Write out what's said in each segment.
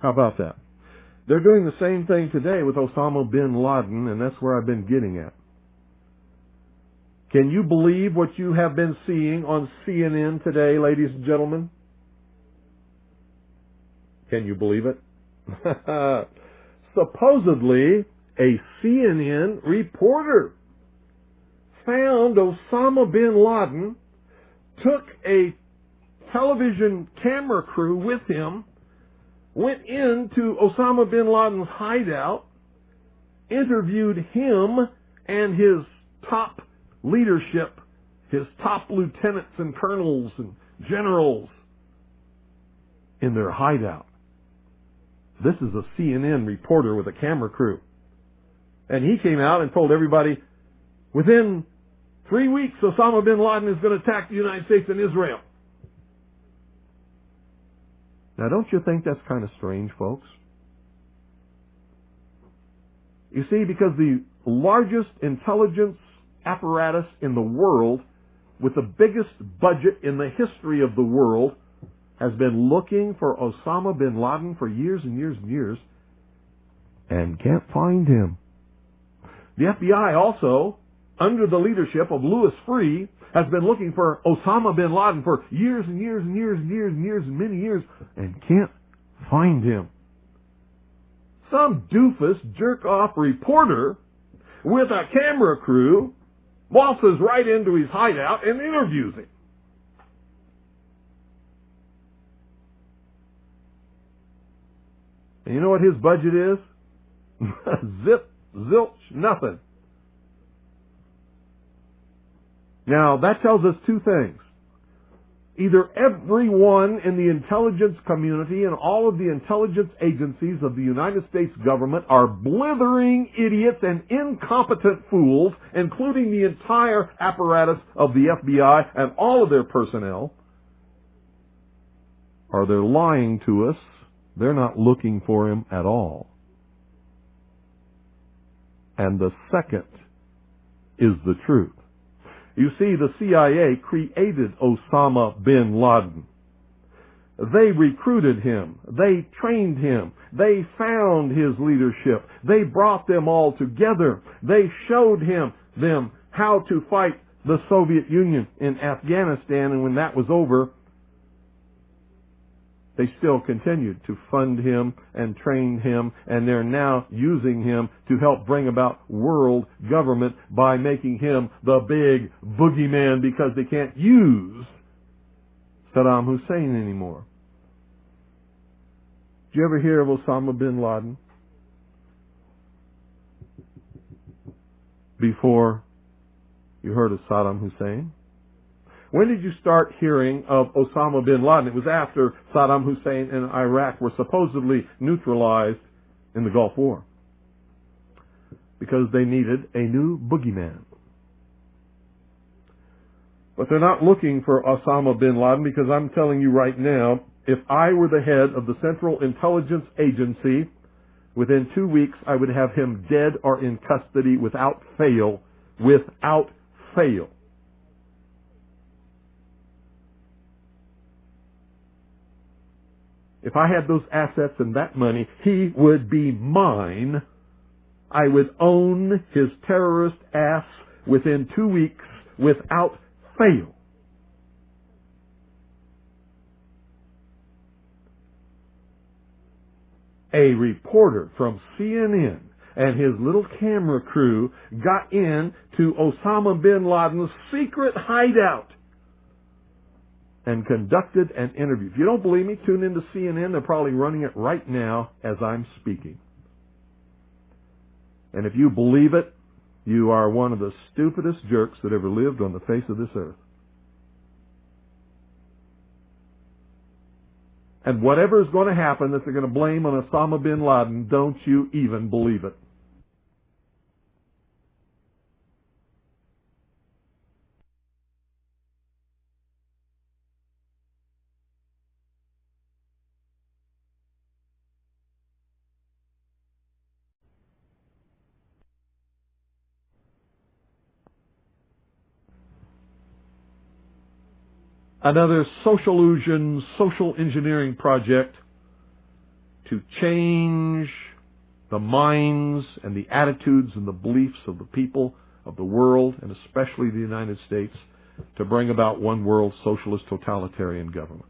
How about that? They're doing the same thing today with Osama bin Laden, and that's where I've been getting at. Can you believe what you have been seeing on CNN today, ladies and gentlemen? Can you believe it? Supposedly, a CNN reporter found Osama bin Laden, took a television camera crew with him, went into Osama bin Laden's hideout, interviewed him and his top leadership, his top lieutenants and colonels and generals in their hideout. This is a CNN reporter with a camera crew. And he came out and told everybody, within 3 weeks, Osama bin Laden is going to attack the United States and Israel. Now, don't you think that's kind of strange, folks? You see, because the largest intelligence apparatus in the world, with the biggest budget in the history of the world, has been looking for Osama bin Laden for years and years and years, and can't find him. The FBI also, under the leadership of Louis Freeh, has been looking for Osama bin Laden for years and years and years and years and years and many years, and can't find him. Some doofus, jerk-off reporter with a camera crew waltzes right into his hideout and interviews him. And you know what his budget is? Zip, zilch, nothing. Now, that tells us two things. Either everyone in the intelligence community and all of the intelligence agencies of the United States government are blithering idiots and incompetent fools, including the entire apparatus of the FBI and all of their personnel, or they're lying to us. They're not looking for him at all. And the second is the truth. You see, the CIA created Osama bin Laden. They recruited him. They trained him. They found his leadership. They brought them all together. They showed them how to fight the Soviet Union in Afghanistan, and when that was over, they still continued to fund him and train him, and they're now using him to help bring about world government by making him the big boogeyman, because they can't use Saddam Hussein anymore. Did you ever hear of Osama bin Laden before you heard of Saddam Hussein? When did you start hearing of Osama bin Laden? It was after Saddam Hussein and Iraq were supposedly neutralized in the Gulf War, because they needed a new boogeyman. But they're not looking for Osama bin Laden, because I'm telling you right now, if I were the head of the Central Intelligence Agency, within 2 weeks I would have him dead or in custody without fail. Without fail. If I had those assets and that money, he would be mine. I would own his terrorist ass within 2 weeks without fail. A reporter from CNN and his little camera crew got in to Osama bin Laden's secret hideout and conducted an interview. If you don't believe me, tune into CNN. They're probably running it right now as I'm speaking. And if you believe it, you are one of the stupidest jerks that ever lived on the face of this earth. And whatever is going to happen that they're going to blame on Osama bin Laden, don't you even believe it. Another social illusion, social engineering project to change the minds and the attitudes and the beliefs of the people of the world, and especially the United States, to bring about one world socialist totalitarian government.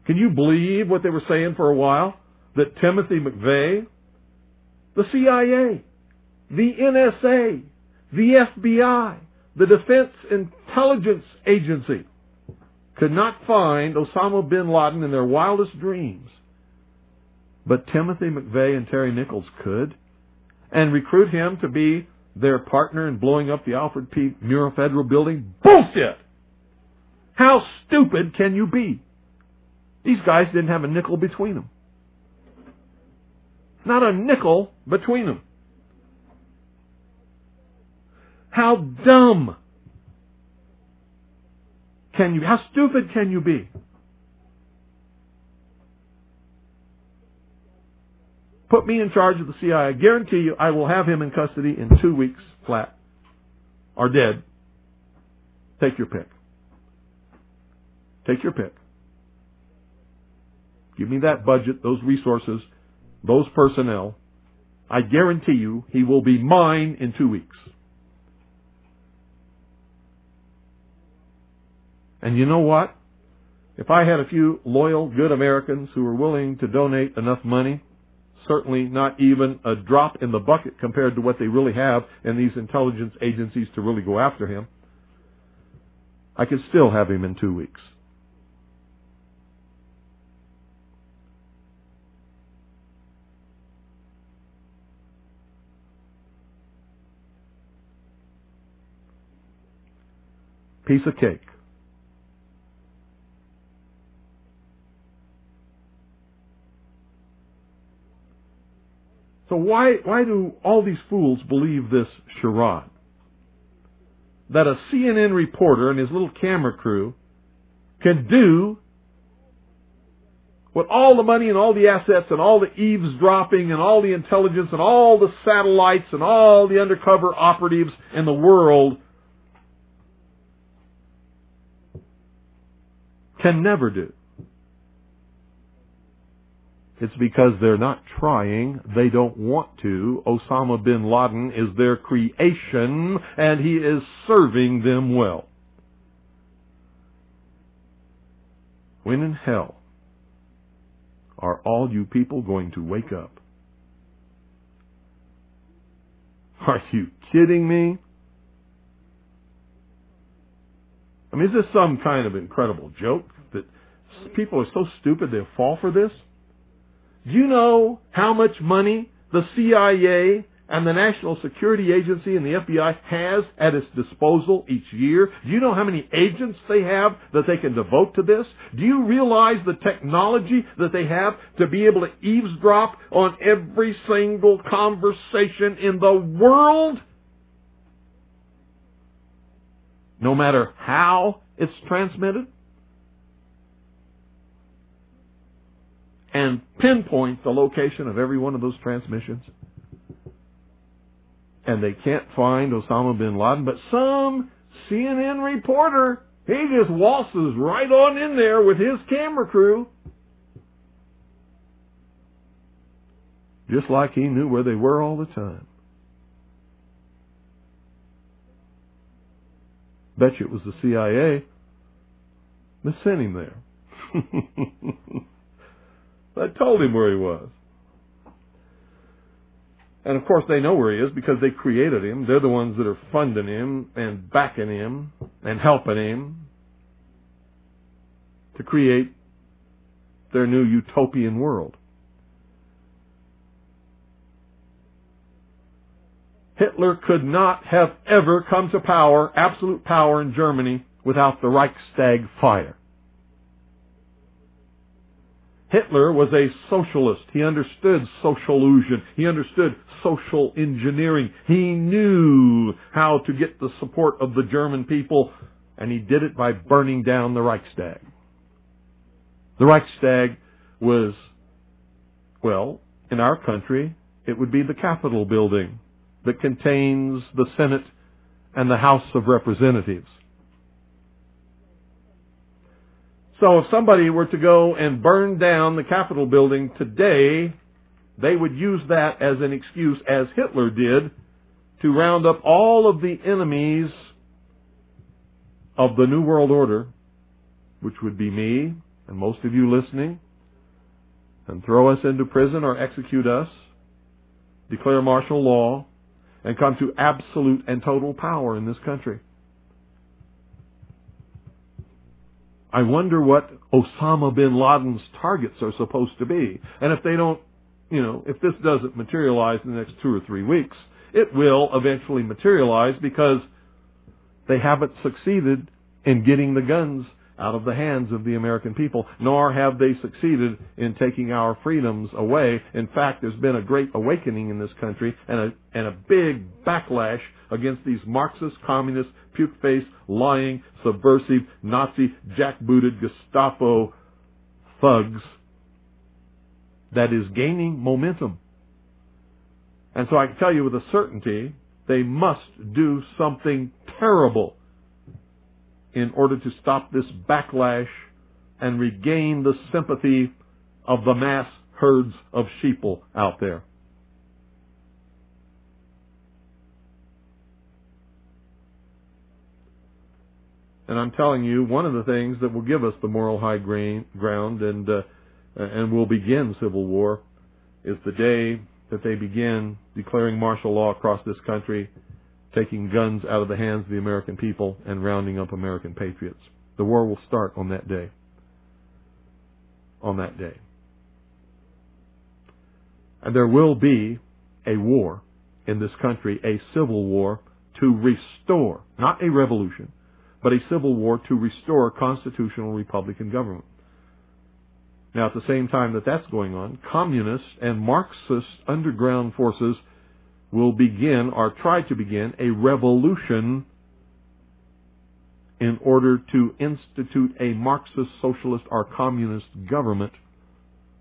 Can you believe what they were saying for a while? That Timothy McVeigh, the CIA, the NSA, the FBI, the Defense Intelligence Agency could not find Osama bin Laden in their wildest dreams. But Timothy McVeigh and Terry Nichols could, and recruit him to be their partner in blowing up the Alfred P. Murrah Federal Building? Bullshit! How stupid can you be? These guys didn't have a nickel between them. Not a nickel between them. How dumb can you be? How stupid can you be? Put me in charge of the CIA. I guarantee you I will have him in custody in 2 weeks flat. Or dead. Take your pick. Take your pick. Give me that budget, those resources, those personnel. I guarantee you he will be mine in 2 weeks. And you know what? If I had a few loyal, good Americans who were willing to donate enough money, certainly not even a drop in the bucket compared to what they really have in these intelligence agencies to really go after him, I could still have him in 2 weeks. Piece of cake. So why do all these fools believe this charade? That a CNN reporter and his little camera crew can do what all the money and all the assets and all the eavesdropping and all the intelligence and all the satellites and all the undercover operatives in the world can never do. It's because they're not trying. They don't want to. Osama bin Laden is their creation, and he is serving them well. When in hell are all you people going to wake up? Are you kidding me? I mean, is this some kind of incredible joke that people are so stupid they'll fall for this? Do you know how much money the CIA and the National Security Agency and the FBI has at its disposal each year? Do you know how many agents they have that they can devote to this? Do you realize the technology that they have to be able to eavesdrop on every single conversation in the world? No matter how it's transmitted? And pinpoint the location of every one of those transmissions. And they can't find Osama bin Laden, but some CNN reporter, he just waltzes right on in there with his camera crew. Just like he knew where they were all the time. Bet you it was the CIA that sent him there. I told him where he was. And of course they know where he is because they created him. They're the ones that are funding him and backing him and helping him to create their new utopian world. Hitler could not have ever come to power, absolute power in Germany, without the Reichstag fire. Hitler was a socialist. He understood socialism. He understood social engineering. He knew how to get the support of the German people, and he did it by burning down the Reichstag. The Reichstag was, well, in our country, it would be the Capitol building that contains the Senate and the House of Representatives. So if somebody were to go and burn down the Capitol building today, they would use that as an excuse, as Hitler did, to round up all of the enemies of the New World Order, which would be me and most of you listening, and throw us into prison or execute us, declare martial law, and come to absolute and total power in this country. I wonder what Osama bin Laden's targets are supposed to be. And if they don't, if this doesn't materialize in the next 2 or 3 weeks, it will eventually materialize, because they haven't succeeded in getting the guns out of the hands of the American people, nor have they succeeded in taking our freedoms away. In fact, there's been a great awakening in this country and a big backlash against these Marxist, communist, puke-faced, lying, subversive, Nazi, jackbooted Gestapo thugs that is gaining momentum. And so I can tell you with a certainty, they must do something terrible in order to stop this backlash and regain the sympathy of the mass herds of sheeple out there. And I'm telling you, one of the things that will give us the moral high ground and will begin civil war is the day that they begin declaring martial law across this country, taking guns out of the hands of the American people and rounding up American patriots. The war will start on that day. On that day. And there will be a war in this country, a civil war to restore, not a revolution, but a civil war to restore constitutional Republican government. Now, at the same time that that's going on, communist and Marxist underground forces will begin, or try to begin, a revolution in order to institute a Marxist, socialist, or communist government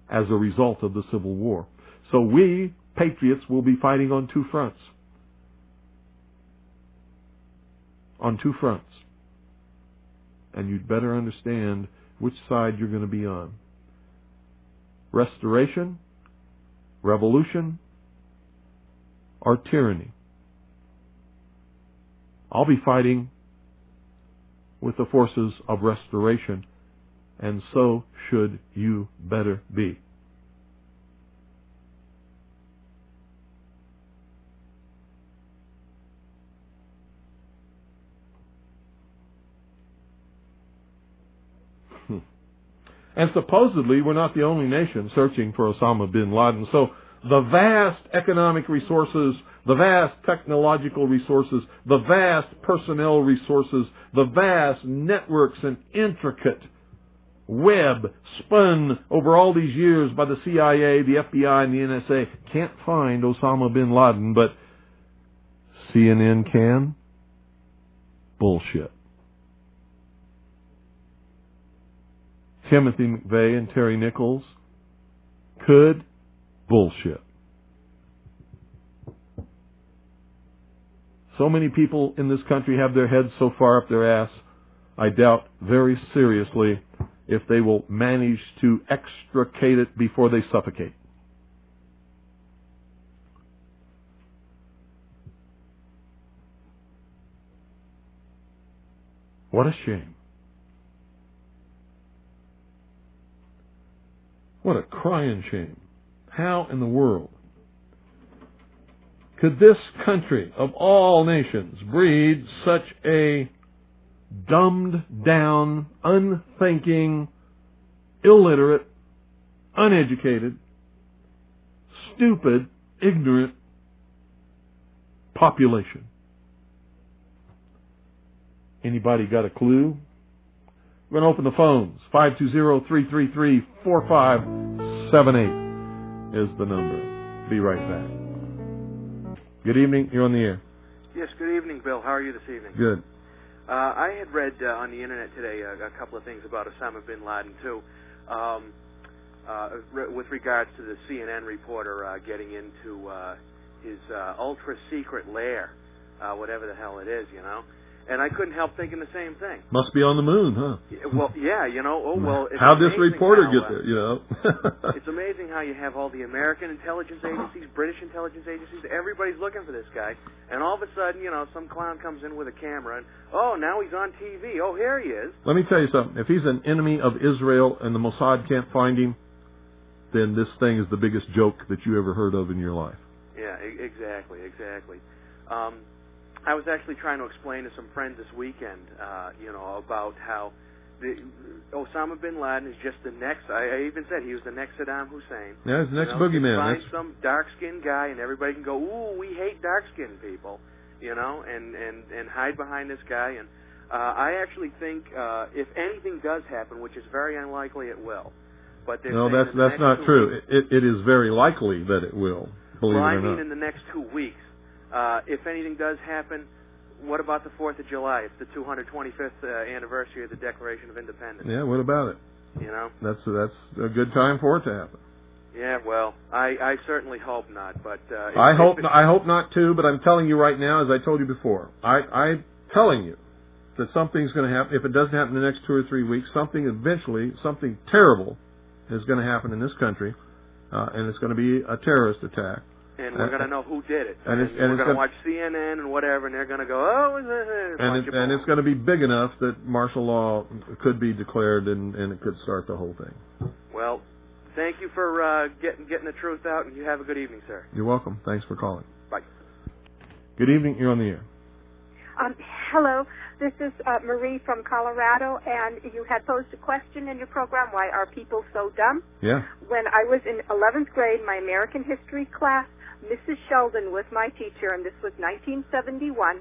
as a result of the Civil War. So we, patriots, will be fighting on 2 fronts. On 2 fronts. And you'd better understand which side you're going to be on. Restoration, revolution, or tyranny. I'll be fighting with the forces of restoration, and so should you better be. And supposedly, we're not the only nation searching for Osama bin Laden. So the vast economic resources, the vast technological resources, the vast personnel resources, the vast networks and intricate web spun over all these years by the CIA, the FBI, and the NSA can't find Osama bin Laden, but CNN can? Bullshit. Timothy McVeigh and Terry Nichols could? Bullshit. So many people in this country have their heads so far up their ass, I doubt very seriously if they will manage to extricate it before they suffocate. What a shame. What a crying shame. How in the world could this country of all nations breed such a dumbed down, unthinking, illiterate, uneducated, stupid, ignorant population? Anybody got a clue? We're going to open the phones. 520-333-4578 is the number. Be right back. Good evening. You're on the air. Yes, good evening, Bill. How are you this evening? Good. I had read on the Internet today a couple of things about Osama bin Laden, too, with regards to the CNN reporter getting into his ultra-secret lair, whatever the hell it is, you know. And I couldn't help thinking the same thing. Must be on the moon, huh? Well, yeah, you know. Oh, well. It's How'd this reporter how, get there? You know. It's amazing how you have all the American intelligence agencies, British intelligence agencies. Everybody's looking for this guy, and all of a sudden, you know, some clown comes in with a camera, and now he's on TV. Oh, here he is. Let me tell you something. If he's an enemy of Israel and the Mossad can't find him, then this thing is the biggest joke that you ever heard of in your life. Yeah, exactly. I was actually trying to explain to some friends this weekend, about how Osama bin Laden is just the next. I even said he was the next Saddam Hussein. Yeah, he's the next boogeyman. Find some dark-skinned guy, and everybody can go, "Ooh, we hate dark-skinned people," and hide behind this guy. And I actually think if anything does happen, which is very unlikely, it will. But no, that's not true. It is very likely that it will. Believe it or not. I mean, in the next 2 weeks. If anything does happen, what about the 4th of July? It's the 225th anniversary of the Declaration of Independence. Yeah, what about it? You know? That's a good time for it to happen. Yeah, well, I certainly hope not, but... I hope not, too, but I'm telling you right now, as I told you before, I'm telling you that something's going to happen. If it doesn't happen in the next 2 or 3 weeks, something terrible is going to happen in this country, and it's going to be a terrorist attack. And we're going to know who did it. And we're going to watch CNN and whatever, and they're going to go, oh, and it's going to be big enough that martial law could be declared, and it could start the whole thing. Well, thank you for getting the truth out, and you have a good evening, sir. You're welcome. Thanks for calling. Bye. Good evening. You're on the air. Hello. This is Marie from Colorado, and you had posed a question in your program, why are people so dumb? Yeah. When I was in 11th grade, my American history class, Mrs. Sheldon was my teacher, and this was 1971.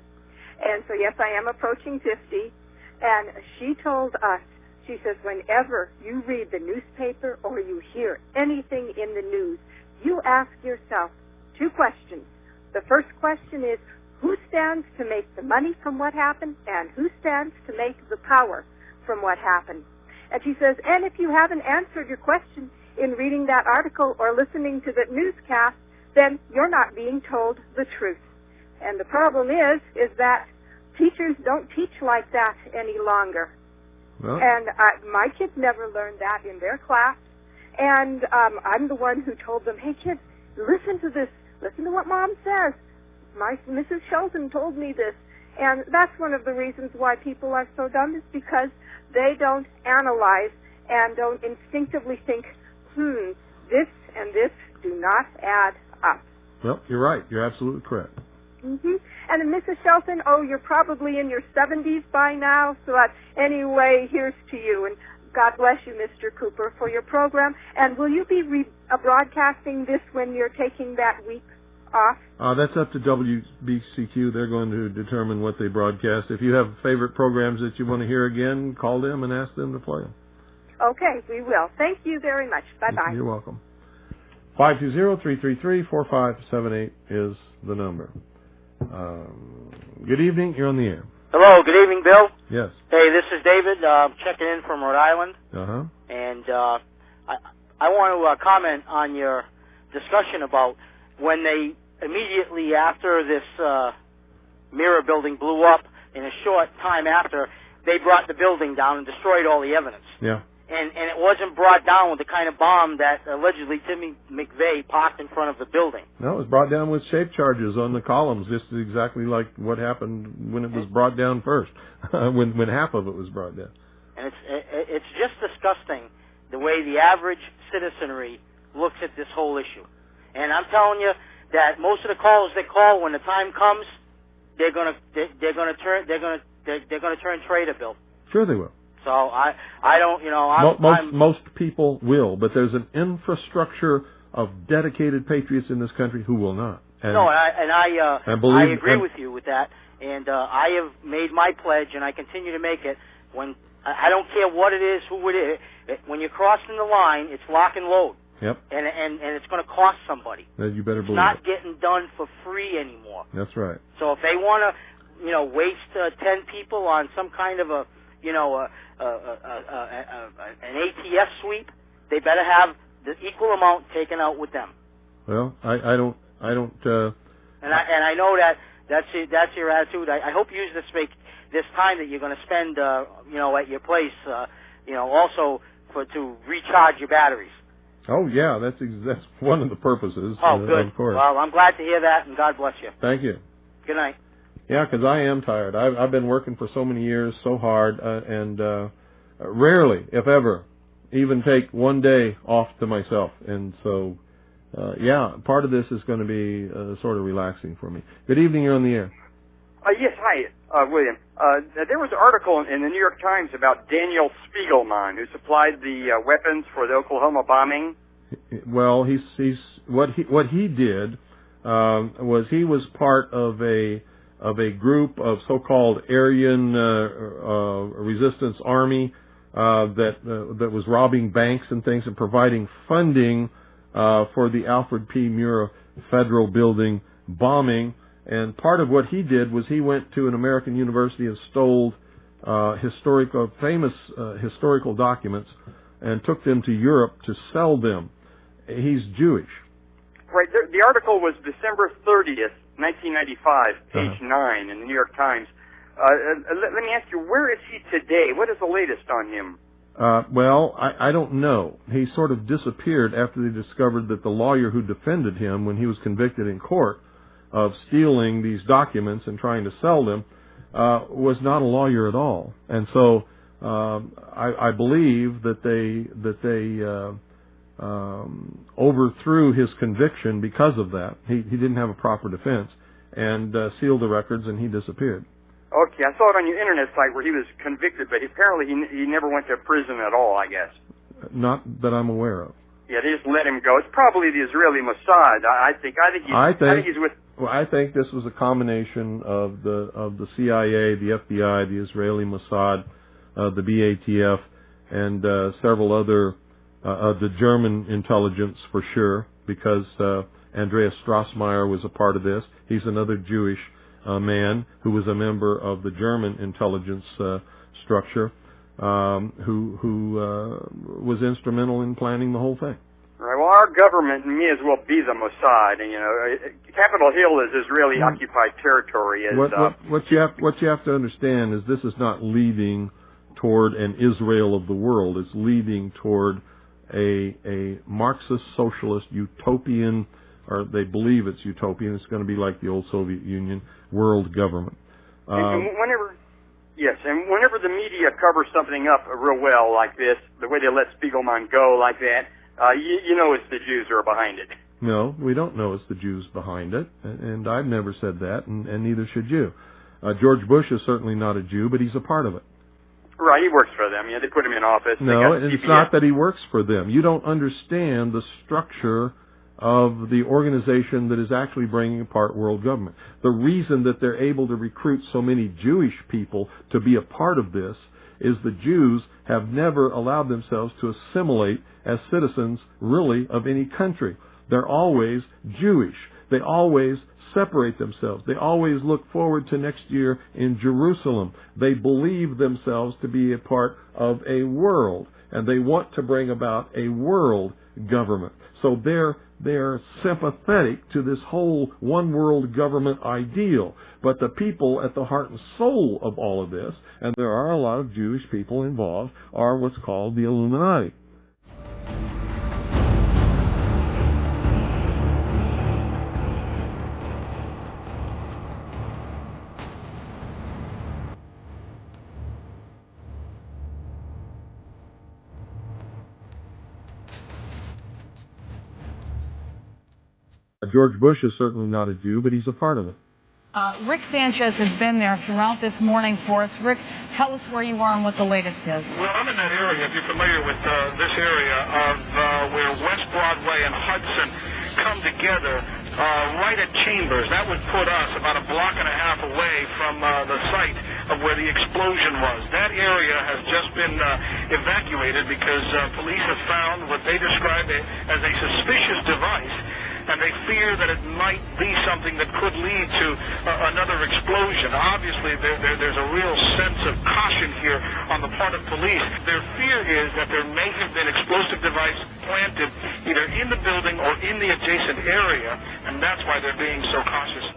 And so, yes, I am approaching 50. And she told us, she says, whenever you read the newspaper or you hear anything in the news, you ask yourself 2 questions. The first question is, who stands to make the money from what happened, and who stands to make the power from what happened? And she says, and if you haven't answered your question in reading that article or listening to the newscast, then you're not being told the truth. And the problem is that teachers don't teach like that any longer. Well. And my kids never learned that in their class. And I'm the one who told them, hey, kids, listen to this. Listen to what Mom says. Mrs. Sheldon told me this. And that's one of the reasons why people are so dumb, is because they don't analyze and don't instinctively think, this and this do not add up. Well, you're right. You're absolutely correct. Mm-hmm. And Mrs. Shelton, you're probably in your 70s by now, so anyway, here's to you. And God bless you, Mr. Cooper, for your program. And will you be broadcasting this when you're taking that week off? That's up to WBCQ. They're going to determine what they broadcast. If you have favorite programs that you want to hear again, call them and ask them to play them. Okay, we will. Thank you very much. Bye-bye. You're welcome. 520-333-4578 is the number. Good evening. You're on the air. Hello. Good evening, Bill. Yes. Hey, this is David. Checking in from Rhode Island. Uh-huh. And I want to comment on your discussion about when they immediately after this mirror building blew up, in a short time after, they brought the building down and destroyed all the evidence. Yeah. And it wasn't brought down with the kind of bomb that allegedly Timmy McVeigh parked in front of the building. No, it was brought down with shape charges on the columns, just exactly like what happened when it was brought down first, when half of it was brought down. And it's just disgusting the way the average citizenry looks at this whole issue. And I'm telling you that most of the callers that call, when the time comes, they're gonna turn traitor, Bill. Sure they will. So I don't, most people will, but there's an infrastructure of dedicated patriots in this country who will not. I agree with you with that, and I have made my pledge, and I continue to make it. When I don't care what it is, who it is, when you're crossing the line, it's lock and load. Yep. And it's going to cost somebody. You better believe it's not getting done for free anymore. That's right. So if they want to, waste 10 people on some kind of an ATF sweep, they better have the equal amount taken out with them. Well, I don't. And I know that That's it. That's your attitude. I hope you use this time that you're going to spend, at your place, also to recharge your batteries. Oh yeah, that's one of the purposes. Oh, good. Of course. Well, I'm glad to hear that, and God bless you. Thank you. Good night. Yeah, because I am tired. I've been working for so many years, so hard, and rarely, if ever, even take one day off to myself. And so, part of this is going to be sort of relaxing for me. Good evening. You're on the air. Yes, hi, William. There was an article in the New York Times about Daniel Spiegelman, who supplied the weapons for the Oklahoma bombing. Well, he's what he did was he was part of a group of so-called Aryan resistance army that was robbing banks and things and providing funding for the Alfred P. Murrah Federal Building bombing. And part of what he did was he went to an American university and stole famous historical documents and took them to Europe to sell them. He's Jewish. Right. The article was December 30th, 1995, page 9 in the New York Times. Let me ask you, where is he today? What is the latest on him? Well, I don't know. He sort of disappeared after they discovered that the lawyer who defended him when he was convicted in court of stealing these documents and trying to sell them was not a lawyer at all. And so I believe that they overthrew his conviction because of that. He didn't have a proper defense and sealed the records, and he disappeared. Okay, I saw it on your internet site where he was convicted, but apparently he never went to prison at all, I guess. Not that I'm aware of. Yeah, they just let him go. It's probably the Israeli Mossad. I think he's with. Well, I think this was a combination of the CIA, the FBI, the Israeli Mossad, the BATF, and several other the German intelligence for sure, because Andreas Strassmeyer was a part of this. He's another Jewish man who was a member of the German intelligence structure, who was instrumental in planning the whole thing. Right. Well, our government may as well be the Mossad, and Capitol Hill is Israeli occupied territory. What you have to understand is this is not leading toward an Israel of the world. It's leading toward a Marxist socialist utopian, or they believe it's utopian. It's going to be like the old Soviet Union world government. And whenever the media covers something up real well like this, the way they let Spiegelman go like that, you know it's the Jews who are behind it. No, we don't know it's the Jews behind it, and I've never said that, and neither should you. George Bush is certainly not a Jew, but he's a part of it. Right, he works for them. Yeah, they put him in office. No, it's not that he works for them. You don't understand the structure of the organization that is actually bringing apart world government. The reason that they're able to recruit so many Jewish people to be a part of this is the Jews have never allowed themselves to assimilate as citizens, really, of any country. They're always Jewish. They always separate themselves. They always look forward to next year in Jerusalem. They believe themselves to be a part of a world, and they want to bring about a world government. So they're sympathetic to this whole one world government ideal. But the people at the heart and soul of all of this, and there are a lot of Jewish people involved, are what's called the Illuminati. George Bush is certainly not a Jew, but he's a part of it. Rick Sanchez has been there throughout this morning for us. Rick, tell us where you are and what the latest is. Well, I'm in that area, if you're familiar with this area, of where West Broadway and Hudson come together right at Chambers. That would put us about a block and a half away from the site of where the explosion was. That area has just been evacuated because police have found what they describe as a suspicious device, and they fear that it might be something that could lead to another explosion. Obviously, there's a real sense of caution here on the part of police. Their fear is that there may have been explosive device planted either in the building or in the adjacent area, and that's why they're being so cautious.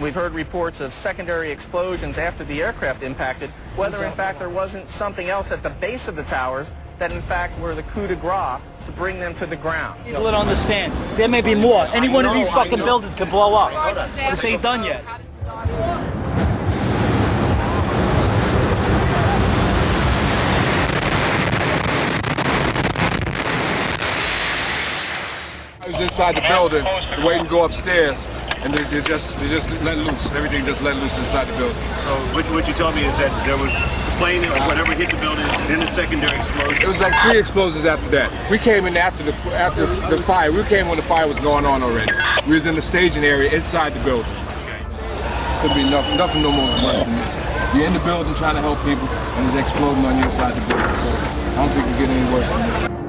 We've heard reports of secondary explosions after the aircraft impacted, whether in fact there wasn't something else at the base of the towers that in fact were the coup de grace to bring them to the ground. People don't understand. There may be more. Any one of these fucking buildings can blow up. But this ain't done yet. I was inside the building, waiting to go upstairs, and they just let loose. Everything just let loose inside the building. So what you told me is that there was the plane, like whatever hit the building, then the secondary explosion. It was like 3 explosions after that. We came in after the fire. We came when the fire was going on already. We was in the staging area inside the building. Could be nothing no more worse than this. You're in the building trying to help people, and it's exploding on the inside the building. So I don't think it can get any worse than this.